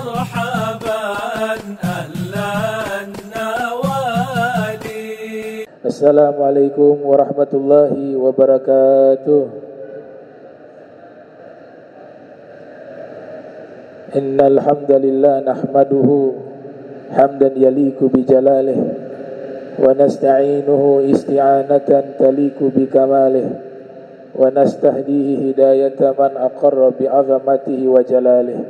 مرحبا أهلا النوادي. السلام عليكم ورحمة الله وبركاته. إن الحمد لله نحمده حمدا يليق بجلاله ونستعينه استعانة تليق بكماله ونستهديه هداية من أقر بعظمته وجلاله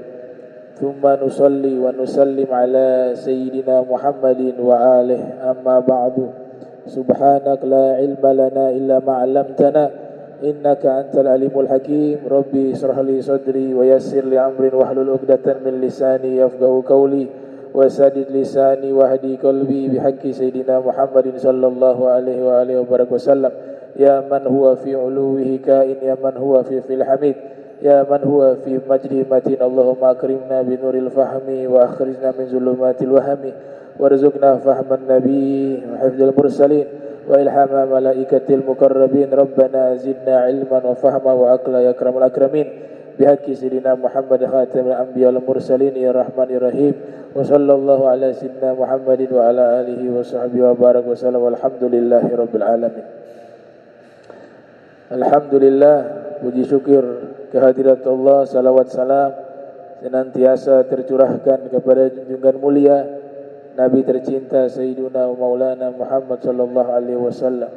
ثم نصلي ونسلم على سيدنا محمد وآله أما بعد سبحانك لا علم لنا إلا ما علمتنا إنك أنت العليم الحكيم ربي اشرح لي صدري ويسر لي أمري واحلل عقدة من لساني يفقهوا قولي وسدد لساني واهدي قلبي بحق سيدنا محمد صلى الله عليه وآله وسلم يا من هو في علوه كائن يا من هو في الحميد يا من هو في مجده متين اللهم أكرمنا بنور الفهم وأخرجنا من ظلمات الوهم وارزقنا فهم النبي وحفظ المرسلين وإلهام ملائكة المقربين ربنا زدنا علما وفهما وعقلا يا أكرم الأكرمين بحق سيدنا محمد خاتم الأنبياء والمرسلين يا رحمن الرحيم وصلى الله على سيدنا محمد وعلى آله وصحبه وبارك وسلم والحمد لله رب العالمين. Alhamdulillah, puji syukur kehadirat Allah, salawat salam senantiasa tercurahkan kepada junjungan mulia Nabi tercinta Sayyiduna Maulana Muhammad sallallahu alaihi wasallam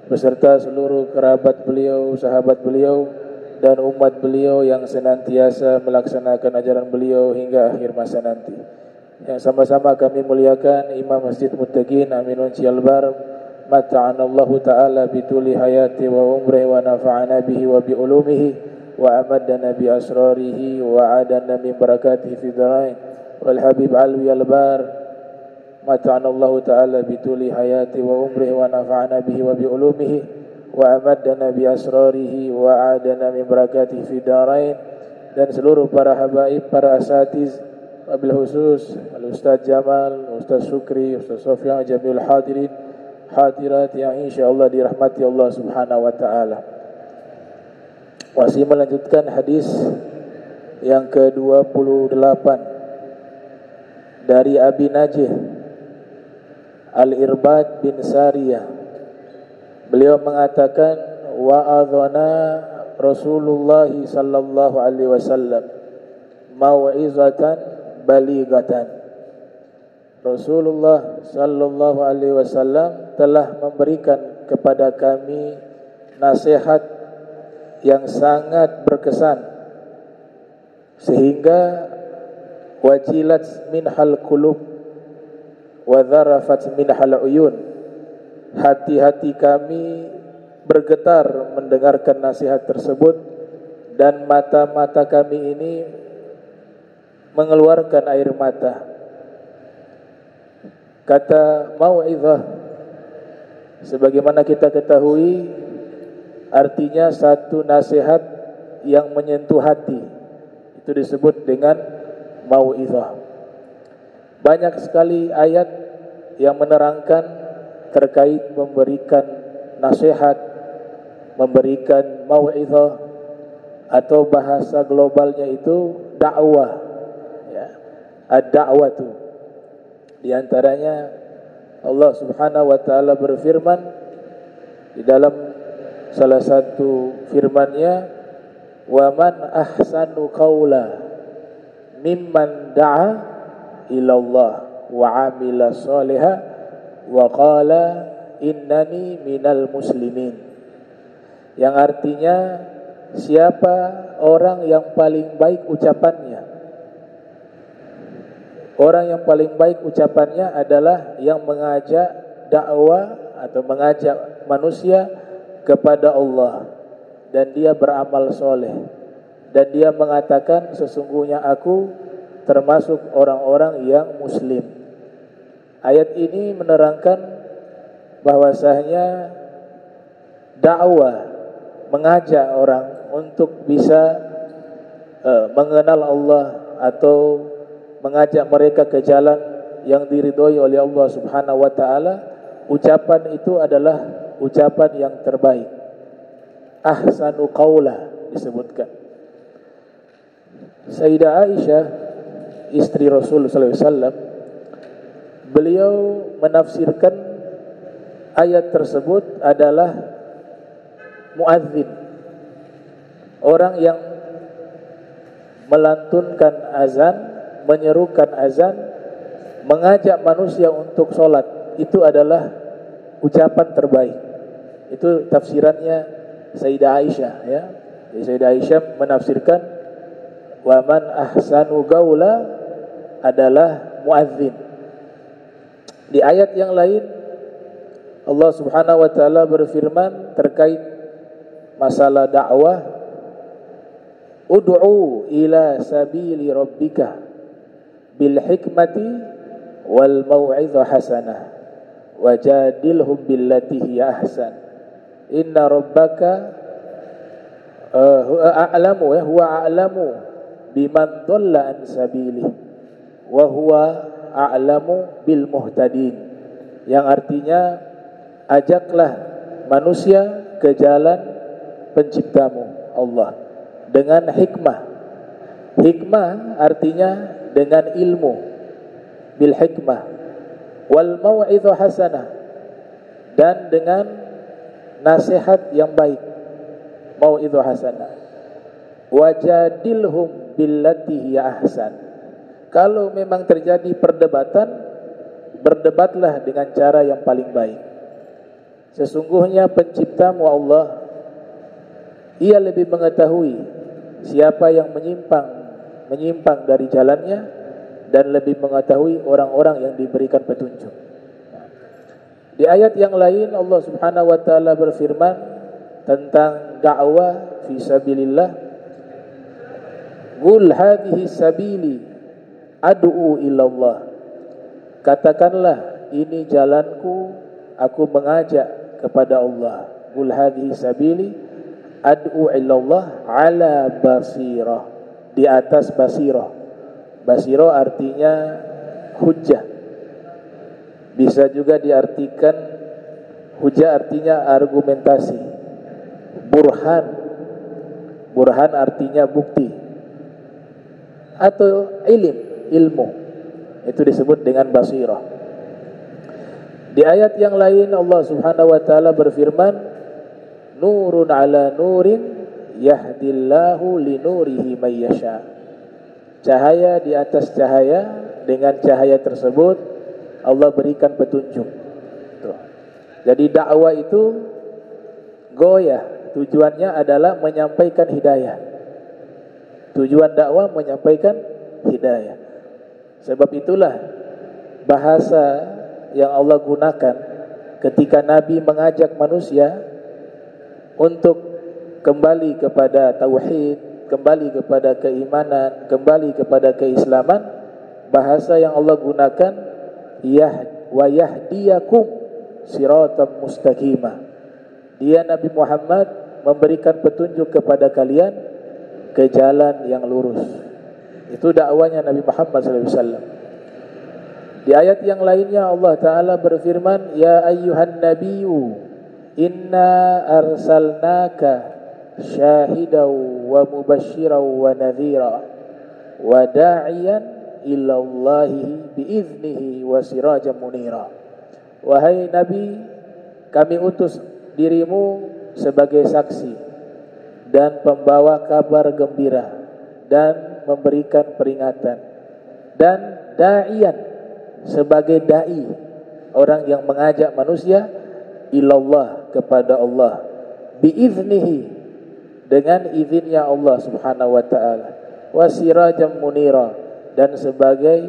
beserta seluruh kerabat beliau, sahabat beliau dan umat beliau yang senantiasa melaksanakan ajaran beliau hingga akhir masa nanti. Yang sama-sama kami muliakan Imam Masjid Muttaqin Aminun Cialbar mata'anallahu ta'ala bituli hayati wa umrihi wa nafa'ana bihi wa bi'ulumihi wa amadana bi asrarihi wa adana min barakatihi fi dharain wal habib alwi albar mata'anallahu ta'ala bituli hayati wa umrihi wa nafa'ana bihi wa bi'ulumihi wa amadana bi asrarihi wa adana min barakatihi fi dharain. Dan seluruh para habaib, para asatiz, wabil khusus Al-Ustaz Jamal, Ustaz Syukri, Ustaz Sofyan, Jamil Hadirin hadirat yang insyaallah dirahmati Allah Subhanahu wa taala. Masih melanjutkan hadis yang ke-28 dari Abi Najih Al-Irbad bin Sariyah. Beliau mengatakan wa adzana Rasulullah sallallahu alaihi wasallam mau'izatan balighatan. Rasulullah sallallahu alaihi wasallam telah memberikan kepada kami nasihat yang sangat berkesan sehingga wajilat minhal qulub wa dzarafat minhal uyun. Hati-hati kami bergetar mendengarkan nasihat tersebut dan mata-mata kami ini mengeluarkan air mata. Kata mau'izah sebagaimana kita ketahui artinya satu nasihat yang menyentuh hati, itu disebut dengan mau'izah. Banyak sekali ayat yang menerangkan terkait memberikan nasihat, memberikan mau'izah, atau bahasa globalnya itu dakwah, ya, ad-da'watu. Di antaranya Allah Subhanahu wa taala berfirman di dalam salah satu firman-Nya, "Wa man ahsanu qaula mimman da'a ila Allah wa 'amila shalihan wa qala innani minal muslimin." Yang artinya siapa orang yang paling baik ucapannya? Orang yang paling baik ucapannya adalah yang mengajak dakwah atau mengajak manusia kepada Allah dan dia beramal soleh dan dia mengatakan sesungguhnya aku termasuk orang-orang yang muslim. Ayat ini menerangkan bahwasanya dakwah mengajak orang untuk bisa mengenal Allah atau mengajak mereka ke jalan yang diridhoi oleh Allah Subhanahu wa taala, ucapan itu adalah ucapan yang terbaik. Ahsanu qaula disebutkan. Sayyidah Aisyah istri Rasul sallallahu alaihi wasallam, beliau menafsirkan ayat tersebut adalah muadzin, orang yang melantunkan azan, menyerukan azan, mengajak manusia untuk sholat. Itu adalah ucapan terbaik. Itu tafsirannya Sayyidah Aisyah, ya. Jadi Sayyidah Aisyah menafsirkan wa man ahsanu gaula adalah muadzin. Di ayat yang lain Allah Subhanahu wa taala berfirman terkait masalah dakwah, ud'u ila sabili rabbika bil hikmati wal mau'izah hasanah wajadilhum billati hiya ahsan inna rabbaka huwa a'lamu biman dhalla an sabilihi wa huwa a'lamu bil muhtadin, yang artinya ajaklah manusia ke jalan penciptamu Allah dengan hikmah. Hikmah artinya dengan ilmu, bil hikmah, wal mau'izah hasanah, dan dengan nasihat yang baik, mau'izah hasanah. Wajadilhum billati hiya ahsan. Kalau memang terjadi perdebatan, berdebatlah dengan cara yang paling baik. Sesungguhnya penciptamu Allah, ia lebih mengetahui siapa yang menyimpang dari jalannya, dan lebih mengetahui orang-orang yang diberikan petunjuk. Di ayat yang lain Allah Subhanahu wa taala berfirman tentang dakwah fi sabilillah, qul hadhihi sabili ad'u ilallah. Katakanlah, ini jalanku, aku mengajak kepada Allah. Qul hadhihi sabili ad'u ilallah ala basirah, di atas basirah. Basirah artinya hujjah. Bisa juga diartikan hujjah artinya argumentasi. Burhan, burhan artinya bukti. Atau ilmu, itu disebut dengan basirah. Di ayat yang lain Allah Subhanahu wa taala berfirman, nurun ala nurin yahdillahu linurihi may yasha. Cahaya di atas cahaya, dengan cahaya tersebut Allah berikan petunjuk. Tuh. Jadi dakwah itu goyah, tujuannya adalah menyampaikan hidayah. Tujuan dakwah menyampaikan hidayah. Sebab itulah bahasa yang Allah gunakan ketika Nabi mengajak manusia untuk kembali kepada tauhid, kembali kepada keimanan, kembali kepada keislaman. Bahasa yang Allah gunakan, wa yahdiyakum siratam mustaqimah. Dia Nabi Muhammad memberikan petunjuk kepada kalian ke jalan yang lurus. Itu dakwanya Nabi Muhammad SAW. Di ayat yang lainnya Allah Ta'ala berfirman, ya ayyuhan nabiyyu inna arsalnaka syahidaw wa mubashshiraw wa nadhira wa da'iyan ilallahi biiznihi wa sirajan munira. Wahai Nabi, kami utus dirimu sebagai saksi dan pembawa kabar gembira dan memberikan peringatan, dan da'iyan sebagai da'i, orang yang mengajak manusia ilallah, kepada Allah, biiznihi, dengan izinnya Allah Subhanahu wa taala, wa sirajan munira, dan sebagai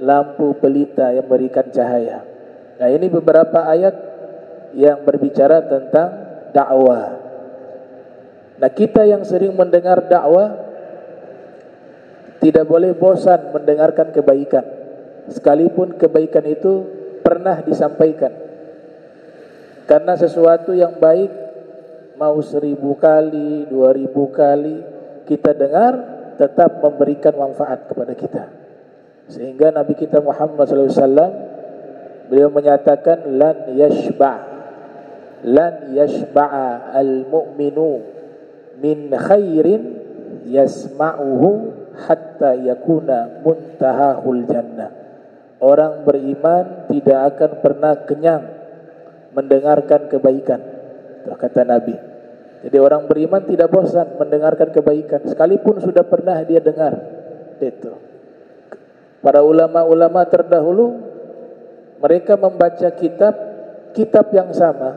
lampu pelita yang memberikan cahaya. Nah, ini beberapa ayat yang berbicara tentang dakwah. Nah, kita yang sering mendengar dakwah tidak boleh bosan mendengarkan kebaikan, sekalipun kebaikan itu pernah disampaikan. Karena sesuatu yang baik mau 1000 kali, 2000 kali kita dengar, tetap memberikan manfaat kepada kita. Sehingga Nabi kita Muhammad SAW, beliau menyatakan lan yashba'a al-mu'minu min khairin yasma'uhu hatta hatta yakuna muntahahul jannah. Orang beriman tidak akan pernah kenyang mendengarkan kebaikan. Itu kata Nabi. Jadi orang beriman tidak bosan mendengarkan kebaikan, sekalipun sudah pernah dia dengar. Itu. Para ulama-ulama terdahulu, mereka membaca kitab yang sama,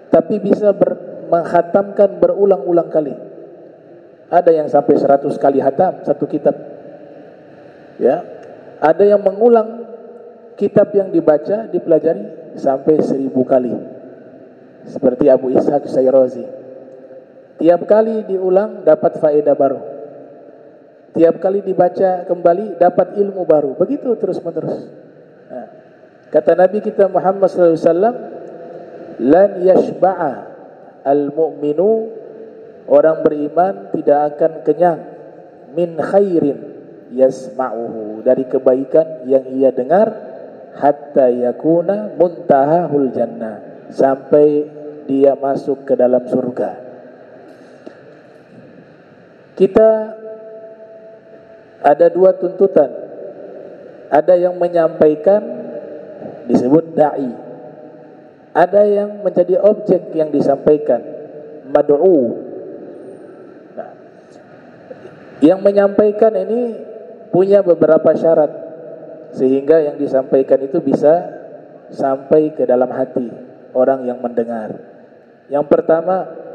tapi bisa menghatamkan berulang-ulang kali. Ada yang sampai 100 kali hatam satu kitab. Ya. Ada yang mengulang kitab yang dibaca, dipelajari sampai 1000 kali. Seperti Abu Ishaq Syirazi. Tiap kali diulang dapat faedah baru. Tiap kali dibaca kembali dapat ilmu baru. Begitu terus-menerus. Nah, kata Nabi kita Muhammad sallallahu alaihi wasallam, "Lan yashba'a al-mu'minu", orang beriman tidak akan kenyang, "min khairin yasma'uhu", dari kebaikan yang ia dengar, "hatta yakuna muntahahul jannah", sampai dia masuk ke dalam surga. Kita ada dua tuntutan. Ada yang menyampaikan, disebut da'i. Ada yang menjadi objek yang disampaikan, mad'u. Nah, yang menyampaikan ini punya beberapa syarat, sehingga yang disampaikan itu bisa sampai ke dalam hati orang yang mendengar. Yang pertama,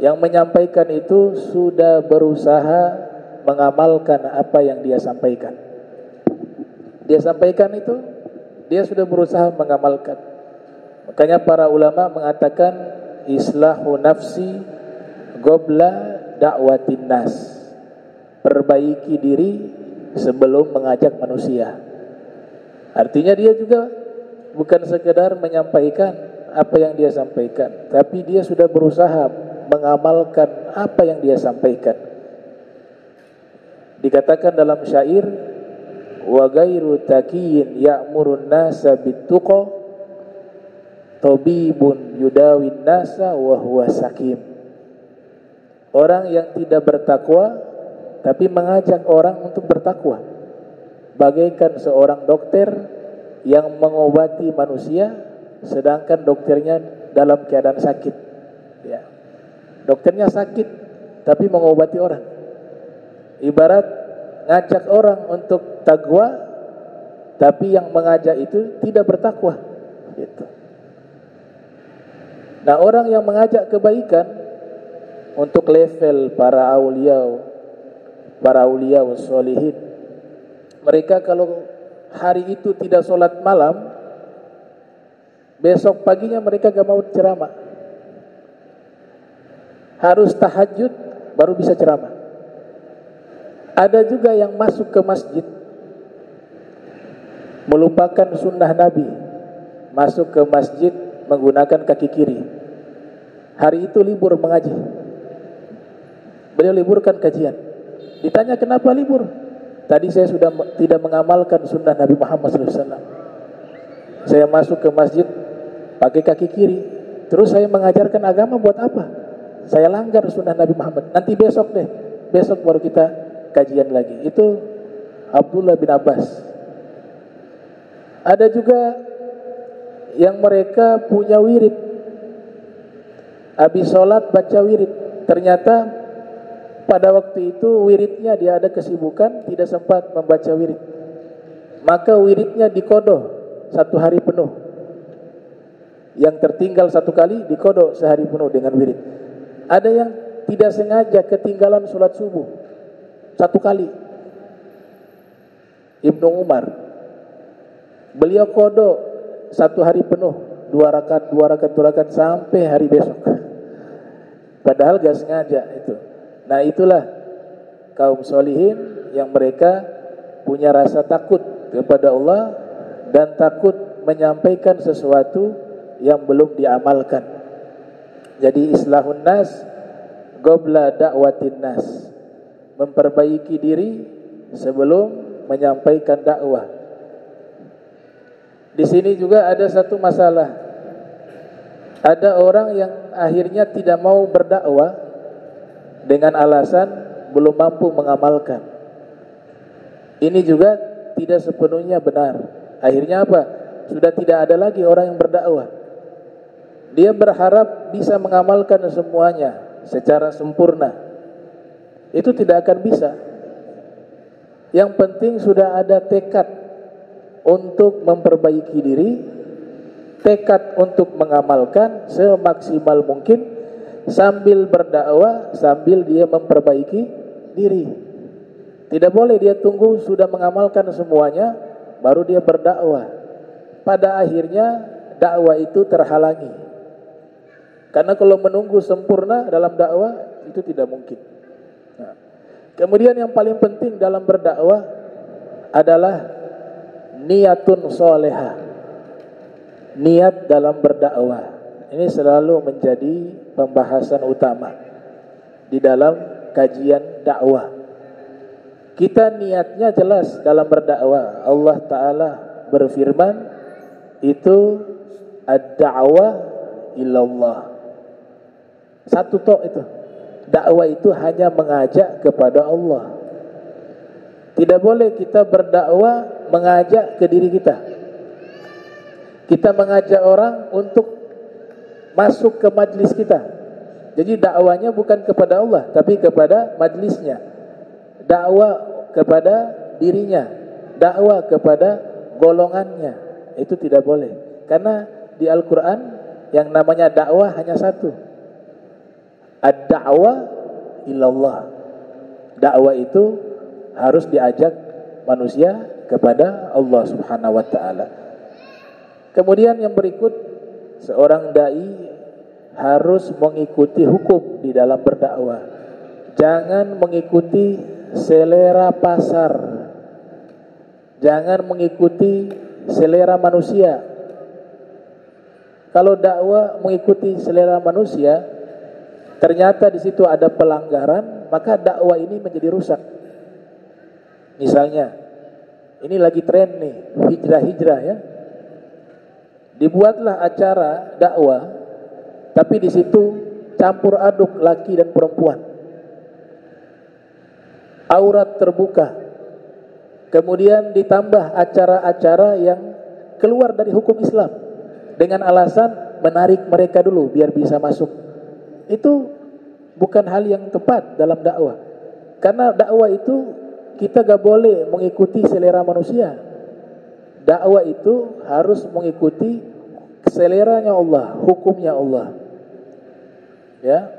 yang menyampaikan itu sudah berusaha mengamalkan apa yang dia sampaikan. Dia sampaikan itu, dia sudah berusaha mengamalkan. Makanya para ulama mengatakan islahu nafsi qabla da'watin nas. Perbaiki diri sebelum mengajak manusia. Artinya dia juga bukan sekedar menyampaikan apa yang dia sampaikan, tapi dia sudah berusaha mengamalkan apa yang dia sampaikan. Dikatakan dalam syair, wa ghairu taqiyin ya'murun nasa bittuqa tabibun yudawin nasa wa huwa sakim. Orang yang tidak bertakwa tapi mengajak orang untuk bertakwa, bagaikan seorang dokter yang mengobati manusia sedangkan dokternya dalam keadaan sakit. Ya. Dokternya sakit tapi mengobati orang. Ibarat ngajak orang untuk takwa, tapi yang mengajak itu tidak bertakwa. Gitu. Nah, orang yang mengajak kebaikan untuk level para aulia sholihin, mereka kalau hari itu tidak sholat malam, besok paginya mereka gak mau ceramah. Harus tahajud baru bisa ceramah. Ada juga yang masuk ke masjid melupakan sunnah Nabi, masuk ke masjid menggunakan kaki kiri. Hari itu libur mengaji. Beliau liburkan kajian. Ditanya kenapa libur? Tadi saya sudah tidak mengamalkan sunnah Nabi Muhammad SAW. Saya masuk ke masjid pakai kaki kiri, terus saya mengajarkan agama buat apa? Saya langgar sunnah Nabi Muhammad. Nanti besok deh, besok baru kita kajian lagi. Itu Abdullah bin Abbas. Ada juga yang mereka punya wirid, habis sholat baca wirid. Ternyata pada waktu itu wiridnya dia ada kesibukan, tidak sempat membaca wirid. Maka wiridnya dikodoh 1 hari penuh. Yang tertinggal 1 kali dikodoh sehari penuh dengan wirid. Ada yang tidak sengaja ketinggalan sholat subuh 1 kali. Ibnu Umar, beliau kodok 1 hari penuh, 2 rakaat sampai hari besok. Padahal gak sengaja itu. Nah, itulah kaum solihin yang mereka punya rasa takut kepada Allah dan takut menyampaikan sesuatu yang belum diamalkan. Jadi islahun nas qabla da'watin nas, memperbaiki diri sebelum menyampaikan dakwah. Di sini juga ada satu masalah. Ada orang yang akhirnya tidak mau berdakwah dengan alasan belum mampu mengamalkan. Ini juga tidak sepenuhnya benar. Akhirnya apa? Sudah tidak ada lagi orang yang berdakwah. Dia berharap bisa mengamalkan semuanya secara sempurna. Itu tidak akan bisa. Yang penting sudah ada tekad untuk memperbaiki diri, tekad untuk mengamalkan semaksimal mungkin, sambil berdakwah, sambil dia memperbaiki diri. Tidak boleh dia tunggu sudah mengamalkan semuanya baru dia berdakwah. Pada akhirnya dakwah itu terhalangi. Karena kalau menunggu sempurna dalam dakwah itu tidak mungkin. Nah, kemudian yang paling penting dalam berdakwah adalah niatun solehah. Niat dalam berdakwah ini selalu menjadi pembahasan utama di dalam kajian dakwah. Kita niatnya jelas dalam berdakwah. Allah Ta'ala berfirman, itu ad-da'wah ilallah. Satu tok itu. Dakwah itu hanya mengajak kepada Allah. Tidak boleh kita berdakwah mengajak ke diri kita. Kita mengajak orang untuk masuk ke majlis kita. Jadi dakwanya bukan kepada Allah, tapi kepada majlisnya. Dakwah kepada dirinya, dakwah kepada golongannya. Itu tidak boleh. Karena di Al-Quran yang namanya dakwah hanya satu. Ad-da'wah ilallah. Dakwah itu harus diajak manusia kepada Allah Subhanahu wa ta'ala. Kemudian yang berikut, seorang dai harus mengikuti hukum di dalam berdakwah. Jangan mengikuti selera pasar. Jangan mengikuti selera manusia. Kalau dakwah mengikuti selera manusia, ternyata di situ ada pelanggaran, maka dakwah ini menjadi rusak. Misalnya, ini lagi tren nih, hijrah-hijrah ya. Dibuatlah acara dakwah, tapi di situ campur aduk laki dan perempuan. Aurat terbuka. Kemudian ditambah acara-acara yang keluar dari hukum Islam dengan alasan menarik mereka dulu biar bisa masuk. Itu bukan hal yang tepat dalam dakwah. Karena dakwah itu kita gak boleh mengikuti selera manusia. Dakwah itu harus mengikuti seleranya Allah, hukumnya Allah. Ya,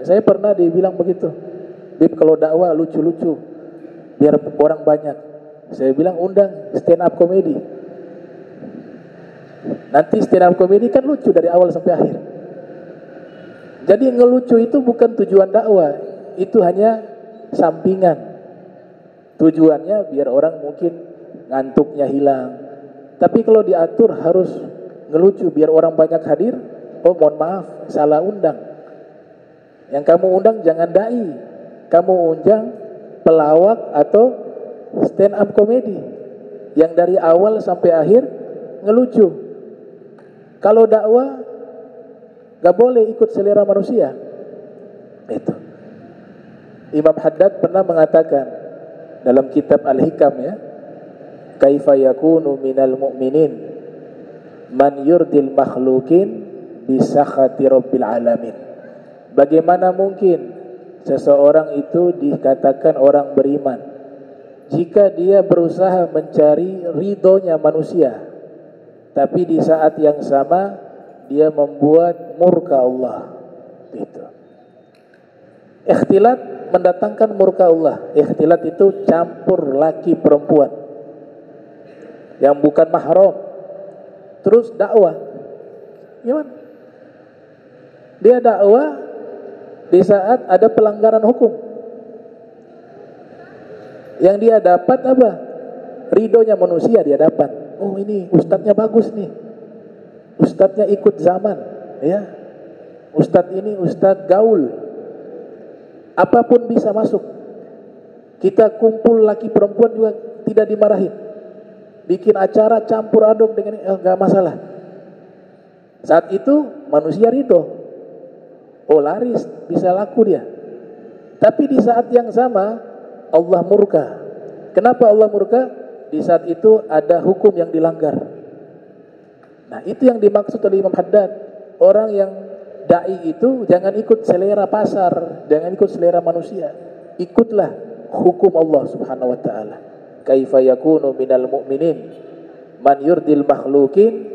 saya pernah dibilang begitu. Bib, kalau dakwah lucu-lucu biar orang banyak. Saya bilang undang stand up comedy. Nanti stand up comedy kan lucu dari awal sampai akhir. Jadi ngelucu itu bukan tujuan dakwah, itu hanya sampingan. Tujuannya biar orang mungkin ngantuknya hilang. Tapi kalau diatur harus ngelucu biar orang banyak hadir. Oh mohon maaf, salah undang. Yang kamu undang jangan dai, kamu undang pelawak atau stand up comedy yang dari awal sampai akhir ngelucu. Kalau dakwah gak boleh ikut selera manusia. Itu Imam Haddad pernah mengatakan dalam kitab Al-Hikam ya, kaifa yakunu minal mu'minin man yurdil makhlukin bisakhati rabbil alamin. Bagaimana mungkin seseorang itu dikatakan orang beriman jika dia berusaha mencari ridhonya manusia, tapi di saat yang sama dia membuat murka Allah. Itu ikhtilat mendatangkan murka Allah. Ikhtilat itu campur laki perempuan yang bukan mahram. Terus dakwah, gimana? Dia dakwah di saat ada pelanggaran hukum. Yang dia dapat apa? Ridhonya manusia dia dapat. Oh ini ustadznya bagus nih, ustadznya ikut zaman, ya. Ustadz ini ustadz gaul, apapun bisa masuk. Kita kumpul laki perempuan juga tidak dimarahin. Bikin acara campur aduk dengan enggak masalah. Saat itu manusia ridho. Oh laris, bisa laku dia. Tapi di saat yang sama Allah murka. Kenapa Allah murka? Di saat itu ada hukum yang dilanggar. Nah, itu yang dimaksud oleh Imam Haddad. Orang yang dai itu jangan ikut selera pasar, jangan ikut selera manusia. Ikutlah hukum Allah Subhanahu wa taala. Kaifa yakunu minal mu'minin man yurdil makhlukin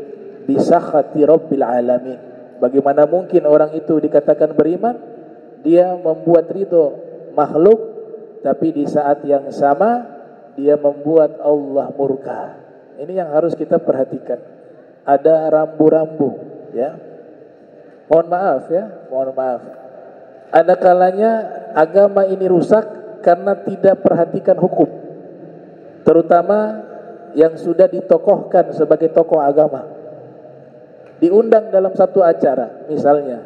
bisakhati rabbil alamin. Bagaimana mungkin orang itu dikatakan beriman, dia membuat ridho makhluk, tapi di saat yang sama dia membuat Allah murka. Ini yang harus kita perhatikan. Ada rambu-rambu, ya. Mohon maaf ya, mohon maaf. Ada kalanya agama ini rusak karena tidak perhatikan hukum. Terutama yang sudah ditokohkan sebagai tokoh agama. Diundang dalam satu acara, misalnya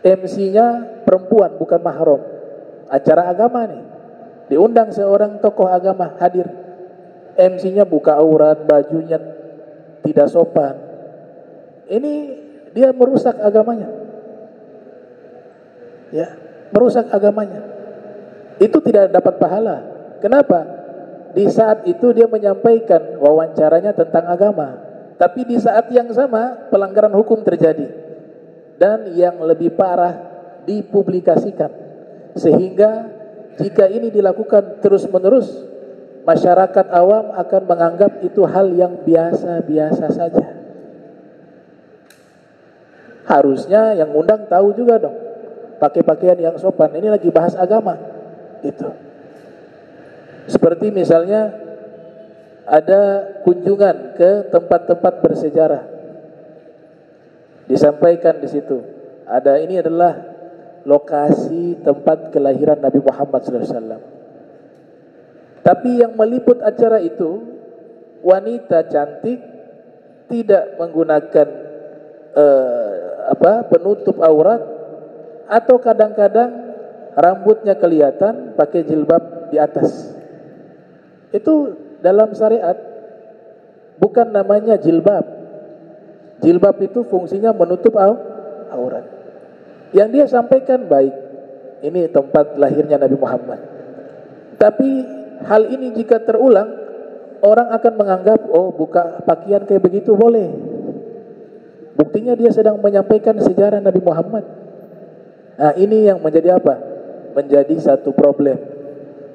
MC-nya perempuan bukan mahram. Acara agama nih. Diundang seorang tokoh agama hadir. MC-nya buka aurat, bajunya tidak sopan. Ini dia merusak agamanya. Ya, merusak agamanya. Itu tidak dapat pahala. Kenapa? Di saat itu dia menyampaikan wawancaranya tentang agama. Tapi di saat yang sama pelanggaran hukum terjadi. Dan yang lebih parah dipublikasikan. Sehingga jika ini dilakukan terus-menerus, masyarakat awam akan menganggap itu hal yang biasa-biasa saja. Harusnya yang undang tahu juga dong, pakai pakaian yang sopan. Ini lagi bahas agama, gitu. Seperti misalnya ada kunjungan ke tempat-tempat bersejarah, disampaikan di situ. Ada, ini adalah lokasi tempat kelahiran Nabi Muhammad SAW. Tapi yang meliput acara itu wanita cantik, tidak menggunakan penutup aurat, atau kadang-kadang rambutnya kelihatan pakai jilbab di atas. Itu dalam syariat bukan namanya jilbab. Jilbab itu fungsinya menutup aurat. Yang dia sampaikan baik, ini tempat lahirnya Nabi Muhammad. Tapi hal ini jika terulang, orang akan menganggap, oh buka pakaian kayak begitu boleh. Buktinya dia sedang menyampaikan sejarah Nabi Muhammad. Nah, ini yang menjadi apa? Menjadi satu problem.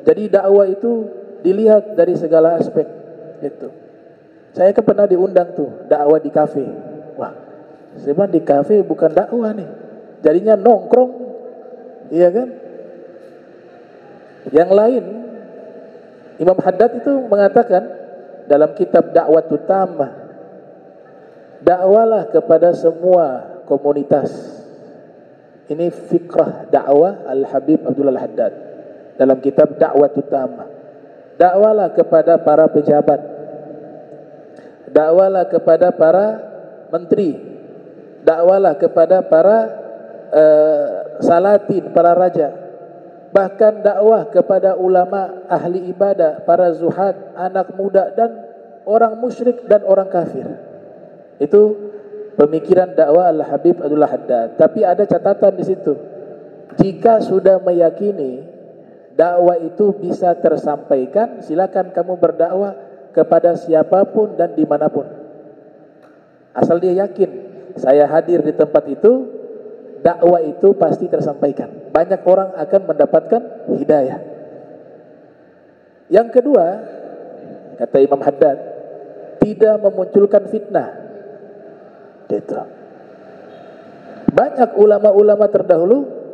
Jadi dakwah itu dilihat dari segala aspek. Gitu. Saya kan pernah diundang tuh dakwah di kafe. Wah, sebenarnya di kafe bukan dakwah nih. Jadinya nongkrong, iya kan? Yang lain, Imam Haddad itu mengatakan dalam kitab Da'watut Tammah, dakwalah kepada semua komunitas. Ini fikrah dakwah Al-Habib Abdullah Al-Haddad dalam kitab Da'watut Tammah. Dakwalah kepada para pejabat, dakwalah kepada para menteri, dakwalah kepada para salatin, para raja, bahkan dakwah kepada ulama, ahli ibadah, para zuhad, anak muda, dan orang musyrik dan orang kafir. Itu pemikiran dakwah Al-Habib Abdullah Haddad. Tapi ada catatan di situ. Jika sudah meyakini dakwah itu bisa tersampaikan, silakan kamu berdakwah kepada siapapun dan dimanapun. Asal dia yakin, saya hadir di tempat itu, dakwah itu pasti tersampaikan. Banyak orang akan mendapatkan hidayah. Yang kedua, kata Imam Haddad, tidak memunculkan fitnah. Gitu. Banyak ulama-ulama terdahulu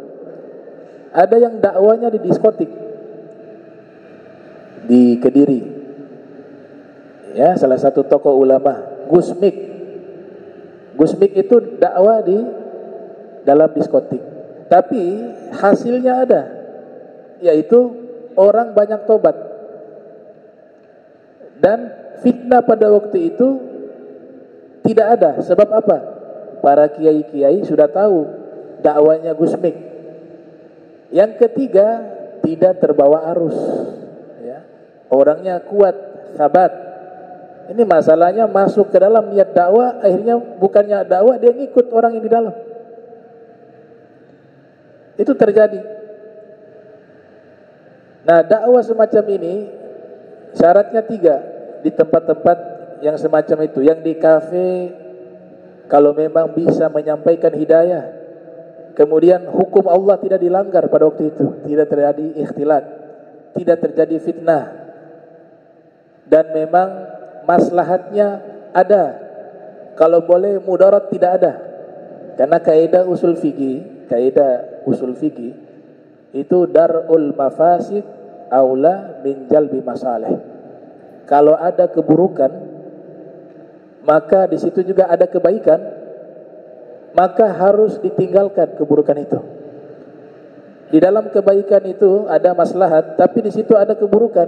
ada yang dakwanya di diskotik di Kediri. Ya, salah satu tokoh ulama, Gus Mik. Gus Mik itu dakwah di dalam diskotik. Tapi hasilnya ada, yaitu orang banyak tobat. Dan fitnah pada waktu itu tidak ada. Sebab apa? Para kiai-kiai sudah tahu dakwanya Gus Mik. Yang ketiga, tidak terbawa arus, ya. Orangnya kuat, sabat. Ini masalahnya masuk ke dalam niat dakwah, akhirnya bukannya dakwah, dia ngikut orang yang di dalam. Itu terjadi. Nah, dakwah semacam ini syaratnya 3 di tempat-tempat yang semacam itu. Yang di kafe, kalau memang bisa menyampaikan hidayah, kemudian hukum Allah tidak dilanggar pada waktu itu, tidak terjadi ikhtilat, tidak terjadi fitnah, dan memang maslahatnya ada. Kalau boleh mudarat tidak ada. Karena kaidah usul fikih itu darul mafasid aula min jalbi masalih. Kalau ada keburukan, maka di situ juga ada kebaikan, maka harus ditinggalkan keburukan itu. Di dalam kebaikan itu ada maslahat, tapi di situ ada keburukan.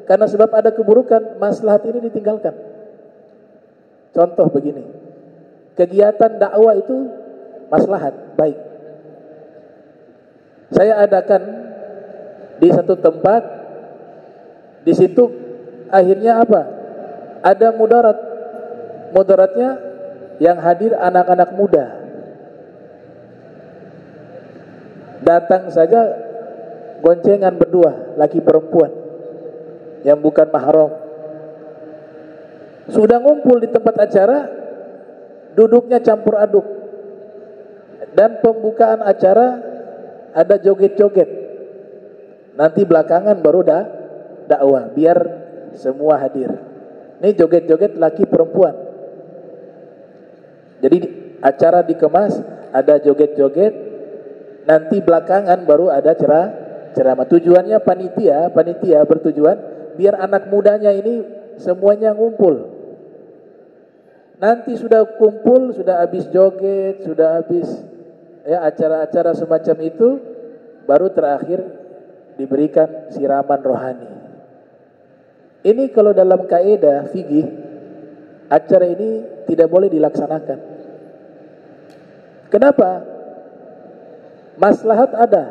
Karena sebab ada keburukan, maslahat ini ditinggalkan. Contoh begini, kegiatan dakwah itu maslahat, baik. Saya adakan di satu tempat, di situ akhirnya apa? Ada mudarat. Mudaratnya yang hadir anak-anak muda. Datang saja goncengan berdua, laki perempuan, yang bukan mahram. Sudah ngumpul di tempat acara, duduknya campur aduk. Dan pembukaan acara ada joget-joget. Nanti belakangan baru dakwah, biar semua hadir. Ini joget-joget laki perempuan. Jadi acara dikemas, ada joget-joget, nanti belakangan baru ada ceramah. Tujuannya panitia bertujuan biar anak mudanya ini semuanya ngumpul. Nanti sudah kumpul, sudah habis joget, sudah habis ya acara-acara semacam itu, baru terakhir diberikan siraman rohani. Ini kalau dalam kaidah fikih, acara ini tidak boleh dilaksanakan. Kenapa? Maslahat ada.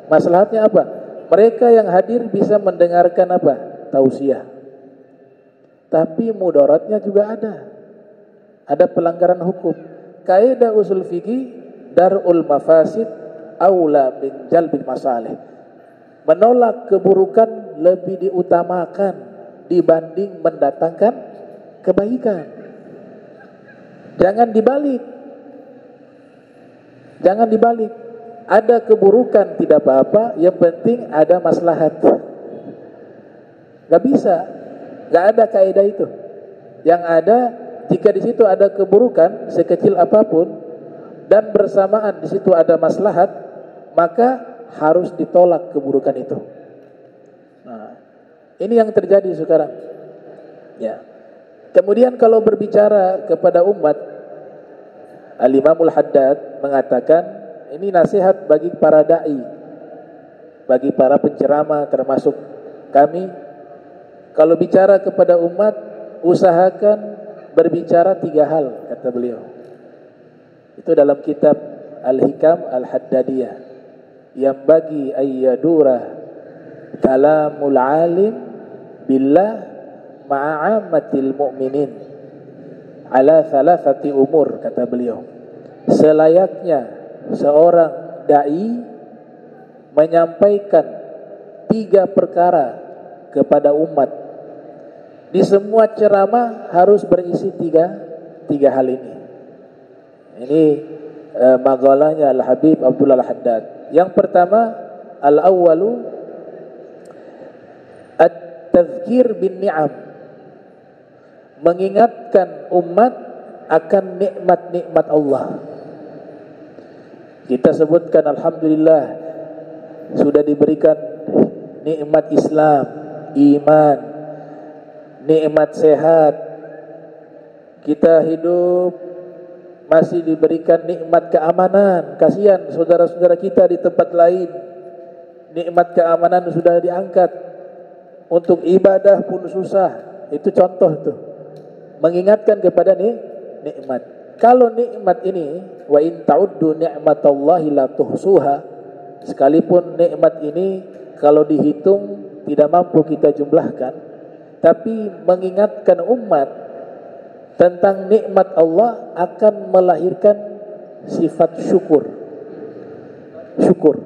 Maslahatnya apa? Mereka yang hadir bisa mendengarkan apa? Tausiah. Tapi mudaratnya juga ada. Ada pelanggaran hukum. Kaidah usul fikih darul mafasid aula min jalbil masalih. Menolak keburukan lebih diutamakan dibanding mendatangkan kebaikan. Jangan dibalik. Jangan dibalik. Ada keburukan tidak apa-apa, yang penting ada maslahat. Gak bisa. Gak ada kaidah itu. Yang ada, jika di situ ada keburukan sekecil apapun dan bersamaan di situ ada maslahat, maka harus ditolak keburukan itu. Nah, ini yang terjadi sekarang. Ya. Kemudian kalau berbicara kepada umat, Al-Imamul Haddad mengatakan, ini nasihat bagi para dai, bagi para penceramah termasuk kami. Kalau bicara kepada umat, usahakan berbicara 3 hal, kata beliau. Itu dalam kitab Al-Hikam Al-Haddadiyah. Yang bagi ayyadura kalamul alim billah ma'amatil mu'minin ala thalathati umur, kata beliau. Selayaknya seorang dai menyampaikan 3 perkara kepada umat. Di semua ceramah harus berisi 3 hal ini. Ini maqalahnya Al-Habib Abdullah Al-Haddad. Yang pertama, al-awwalu at-tadhkir bin ni'am. Mengingatkan umat akan nikmat-nikmat Allah. Kita sebutkan alhamdulillah sudah diberikan nikmat Islam, iman, nikmat sehat. Kita hidup masih diberikan nikmat keamanan. Kasihan saudara-saudara kita di tempat lain, nikmat keamanan sudah diangkat, untuk ibadah pun susah. Itu contoh tuh, mengingatkan kepada nikmat. Kalau nikmat ini, wa in ta'uddu ni'matallahi la tuhsuha, sekalipun nikmat ini kalau dihitung tidak mampu kita jumlahkan, tapi mengingatkan umat tentang nikmat Allah akan melahirkan sifat syukur. Syukur.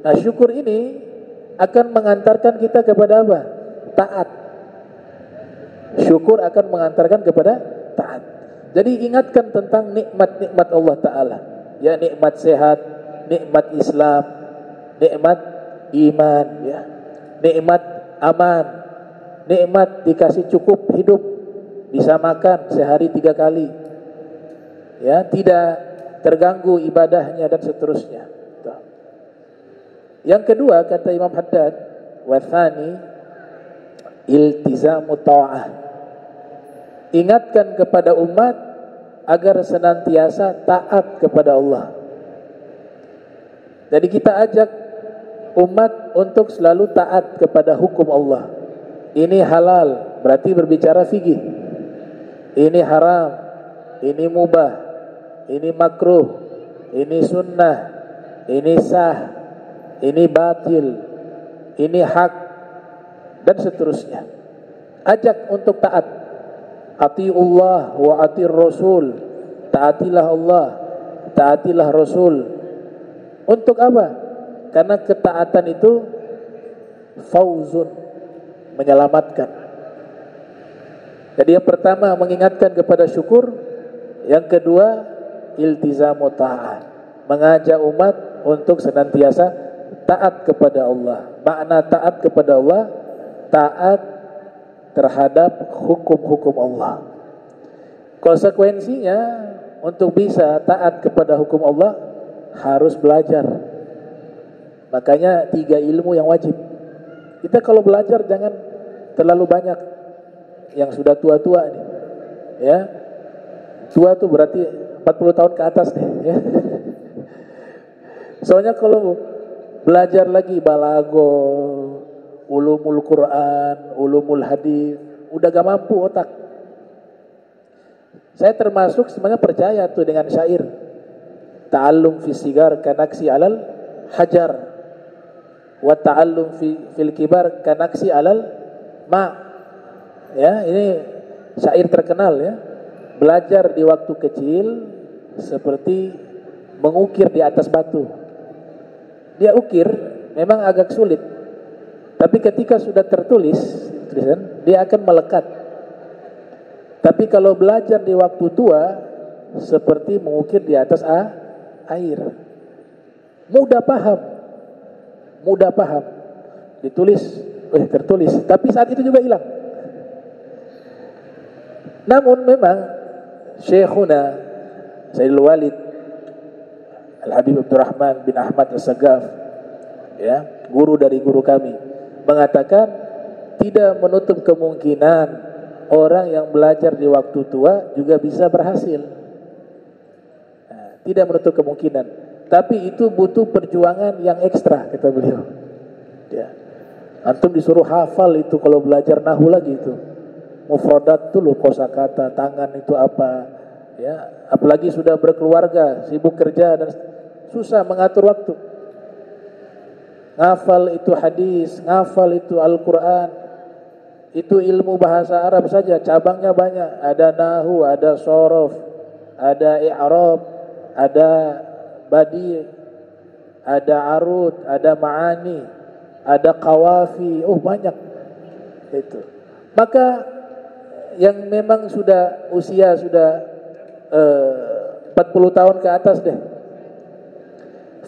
Nah, syukur ini akan mengantarkan kita kepada apa? Taat. Syukur akan mengantarkan kepada taat. Jadi ingatkan tentang nikmat-nikmat Allah Ta'ala. Ya, nikmat sehat, nikmat Islam, nikmat iman, ya, nikmat aman, nikmat dikasih cukup hidup, bisa makan sehari 3 kali, ya, tidak terganggu ibadahnya dan seterusnya. Yang kedua kata Imam Haddad, wathani iltizamu ta'ah. Ingatkan kepada umat agar senantiasa taat kepada Allah. Jadi kita ajak umat untuk selalu taat kepada hukum Allah. Ini halal, berarti berbicara fikih. Ini haram, ini mubah, ini makruh, ini sunnah, ini sah, ini batil, ini hak, dan seterusnya. Ajak untuk taat. Atiullah wa atir rasul. Taatilah Allah, taatilah Rasul. Untuk apa? Karena ketaatan itu fauzun, menyelamatkan. Jadi yang pertama mengingatkan kepada syukur, yang kedua iltizamu ta'ah, mengajak umat untuk senantiasa taat kepada Allah. Makna taat kepada Allah, taat terhadap hukum-hukum Allah. Konsekuensinya untuk bisa taat kepada hukum Allah harus belajar. Makanya 3 ilmu yang wajib. Kita kalau belajar jangan terlalu banyak. Yang sudah tua-tua nih, ya, tua tuh berarti 40 tahun ke atas nih, ya. Soalnya kalau belajar lagi balago, ulumul Quran, ulumul hadis, udah gak mampu otak. Saya termasuk sebenarnya percaya tuh dengan syair, ta'allum fi sigar kanaksi alal hajar, wa ta'allum fil kibar kanaksi alal ma. Ya, ini syair terkenal, ya. Belajar di waktu kecil seperti mengukir di atas batu. Dia ukir memang agak sulit, tapi ketika sudah tertulis, dia akan melekat. Tapi kalau belajar di waktu tua, seperti mengukir di atas air. Mudah paham. Ditulis, tertulis, tapi saat itu juga hilang. Namun memang Syekhuna Sayyidul Walid Al-Habib Abdurrahman bin Ahmad As-Sagaf, ya, guru dari guru kami, mengatakan tidak menutup kemungkinan orang yang belajar di waktu tua juga bisa berhasil. Nah, tidak menutup kemungkinan, tapi itu butuh perjuangan yang ekstra, kata beliau. Ya. Antum disuruh hafal itu kalau belajar nahu lagi itu. Mufradat tuh loh, kosakata, tangan itu apa, ya, apalagi sudah berkeluarga, sibuk kerja dan susah mengatur waktu. Ngafal itu hadis, ngafal itu Al-Quran, itu ilmu bahasa Arab saja cabangnya banyak. Ada nahu, ada sorof, ada i'rab, ada badi', ada arud, ada ma'ani, ada qawafi, banyak itu. Maka yang memang sudah usia sudah 40 tahun ke atas deh,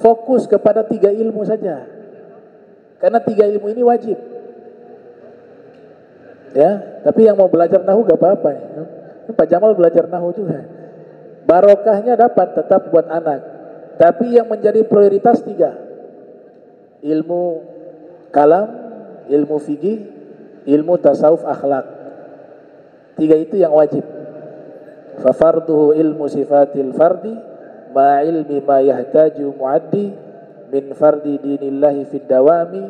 fokus kepada 3 ilmu saja, karena 3 ilmu ini wajib, ya. Tapi yang mau belajar nahu gak apa-apa ya. Pak Jamal belajar nahu juga, barokahnya dapat tetap buat anak. Tapi yang menjadi prioritas 3, ilmu kalam, ilmu fikih, ilmu tasawuf akhlak. 3 itu yang wajib. Fa farduhu ilmu sifatil fardi ma ilmi ma yahtaju muaddi min fardi dinillahi fid dawami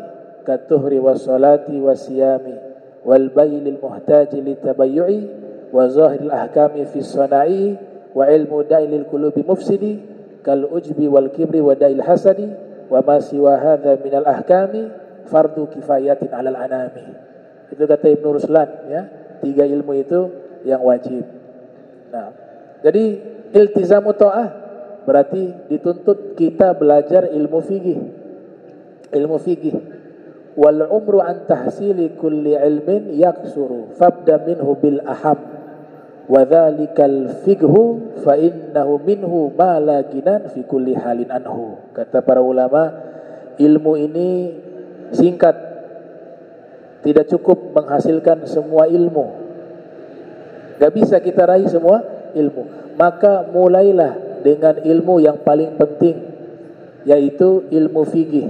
katuhri was salati was siyami wal baylil muhtaji litabayyu'i wa zahiril ahkami fis sana'i wa ilmu da'ilil qulubi mufsidi kal ujbi wal kibri wa da'il hasadi wa ma siwa hadha minal ahkami fardu kifayatin alal anami. Itu kata Ibnu Ruslan, ya. 3 ilmu itu yang wajib. Nah, jadi iltizamu ta'ah berarti dituntut kita belajar ilmu fikih. Ilmu fikih wal umru an tahsili kulli ilmin yaksuru fabda minhu bil aham wa dzalikal fiqhu fa innahu minhu ma la ginan fi kulli halin anhu. Kata para ulama, ilmu ini singkat, tidak cukup menghasilkan semua ilmu, gak bisa kita raih semua ilmu. Maka mulailah dengan ilmu yang paling penting, yaitu ilmu fikih,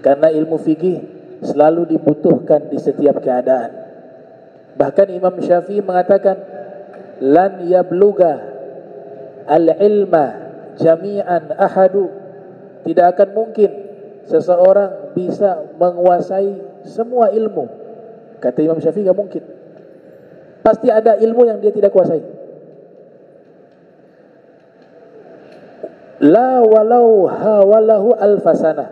karena ilmu fikih selalu dibutuhkan di setiap keadaan. Bahkan Imam Syafi'i mengatakan, lan yabluga al-ilma jami'an ahadu, tidak akan mungkin seseorang bisa menguasai semua ilmu. Kata Imam Syafi'i, gak mungkin. Pasti ada ilmu yang dia tidak kuasai. La walau hawalahu alfasana,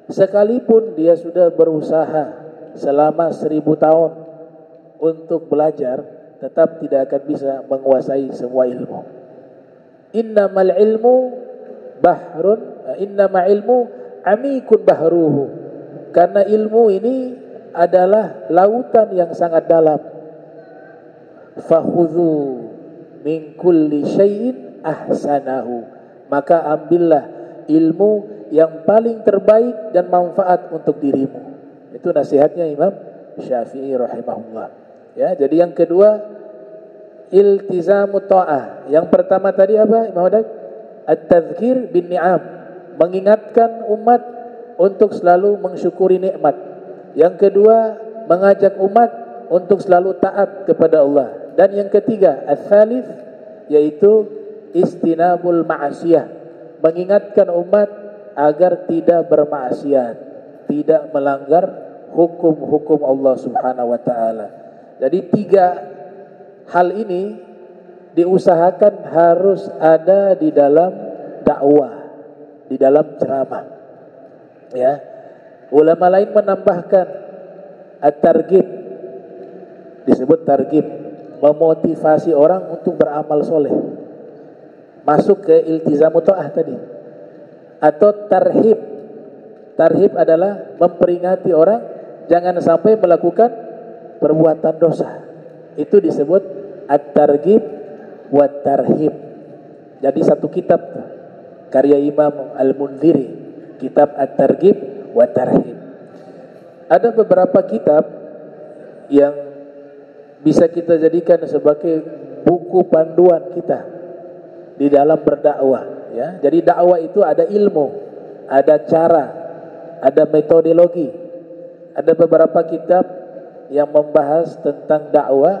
sekalipun dia sudah berusaha selama 1000 tahun untuk belajar, tetap tidak akan bisa menguasai semua ilmu. Innamal ilmu bahrun, innama ilmu amikun bahruhu, karena ilmu ini adalah lautan yang sangat dalam. Fakhudhu min kulli syai'in ahsanahu, maka ambillah ilmu yang paling terbaik dan manfaat untuk dirimu. Itu nasihatnya Imam Syafi'i rahimahullah. Ya, jadi yang kedua, iltizamu ta'ah. Yang pertama tadi apa, Imam Haddad? At-tadhkir bin ni'am, mengingatkan umat untuk selalu mensyukuri nikmat. Yang kedua, mengajak umat untuk selalu taat kepada Allah. Dan yang ketiga, ats-tsalits, yaitu istinabul ma'asiyah, mengingatkan umat agar tidak bermaksiat, tidak melanggar hukum-hukum Allah Subhanahu wa taala. Jadi 3 hal ini diusahakan harus ada di dalam dakwah, di dalam ceramah. Ya. Ulama lain menambahkan at-targhib, disebut targhib, memotivasi orang untuk beramal soleh, masuk ke iltizamu ta'ah tadi. Atau tarhib, tarhib adalah memperingati orang jangan sampai melakukan perbuatan dosa. Itu disebut at-targhib wa tarhib. Jadi satu kitab karya Imam Al-Munziri, kitab at-targhib wa tarhib. Ada beberapa kitab yang bisa kita jadikan sebagai buku panduan kita di dalam berdakwah, ya. Jadi dakwah itu ada ilmu, ada cara, ada metodologi. Ada beberapa kitab yang membahas tentang dakwah,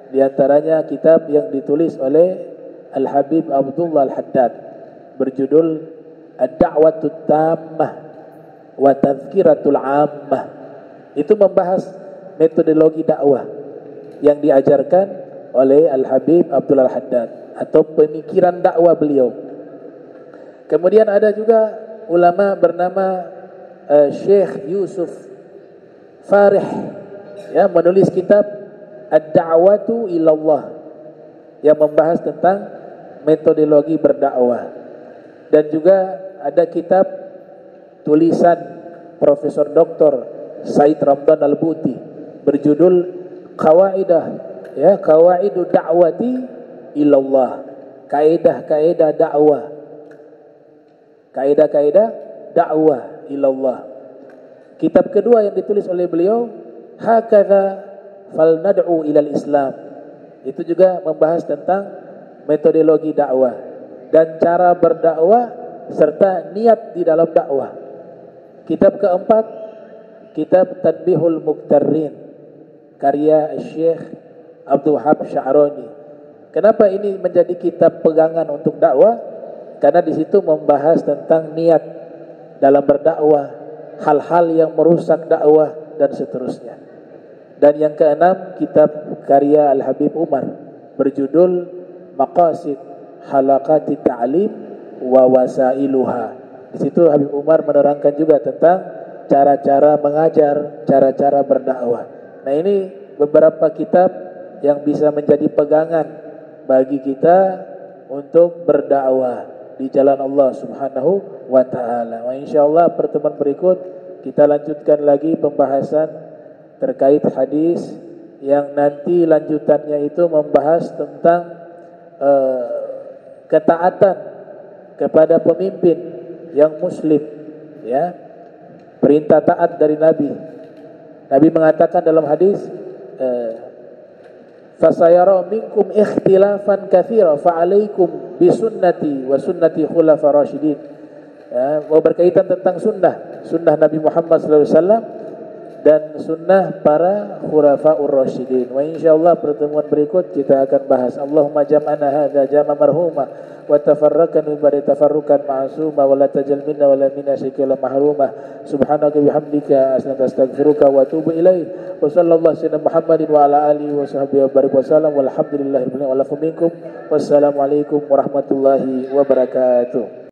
di antaranya kitab yang ditulis oleh Al-Habib Abdullah Al-Haddad berjudul Ad-Da'watut Tammah wa Tadhkiratul 'Ammah. Itu membahas metodologi dakwah yang diajarkan oleh Al-Habib Abdullah Al-Haddad atau pemikiran dakwah beliau. Kemudian ada juga ulama bernama Syekh Yusuf Farih, ya, menulis kitab Ad-Da'watu Ilallah yang membahas tentang metodologi berdakwah. Dan juga ada kitab tulisan Profesor Dr. Said Ramdan Al-Buti berjudul Qawaidah, ya, Qawaidu Da'wati Ilallah, kaidah-kaidah dakwah, kaidah-kaidah dakwah ilallah. Kitab kedua yang ditulis oleh beliau, Hakadha fal nad'u ilal Islam. Itu juga membahas tentang metodologi dakwah dan cara berdakwah serta niat di dalam dakwah. Kitab keempat, kitab Tadbihul Muqtarrin karya Syekh Abdul Wahab Sya'rani. Kenapa ini menjadi kitab pegangan untuk dakwah? Karena di situ membahas tentang niat dalam berdakwah, hal-hal yang merusak dakwah dan seterusnya. Dan yang keenam, kitab karya Al-Habib Umar berjudul Maqasid Halaqati Ta'lim wa Wasailuha. Di situ Habib Umar menerangkan juga tentang cara-cara mengajar, cara-cara berdakwah. Nah, ini beberapa kitab yang bisa menjadi pegangan bagi kita untuk berdakwah di jalan Allah Subhanahu wa taala. Insyaallah pertemuan berikut kita lanjutkan lagi pembahasan terkait hadis yang nanti lanjutannya itu membahas tentang ketaatan kepada pemimpin yang muslim, ya. Perintah taat dari Nabi. Nabi mengatakan dalam hadis, fasayara minkum ikhtilafan katsira fa'alaikum bisunnati wa sunnati khulafa rasyidin. Ya, mau berkaitan tentang sunnah Nabi Muhammad SAW dan sunnah para khulafaur rasyidin. Wa insyaallah pertemuan berikut kita akan bahas. Allahumma jam'ana hadza jama marhuma wa tafarraqna min ba'di tafarruqan ma'suma wa la tajal minna wa la minna syai'an mahruma. Subhanaka bihamdika astaghfiruka wa atubu ilaik. Wa sallallahu alaihi Muhammadin wa ala alihi wa sahbihi wa barik wasallam walhamdulillahirabbil alamin. Wassalamualaikum warahmatullahi wabarakatuh.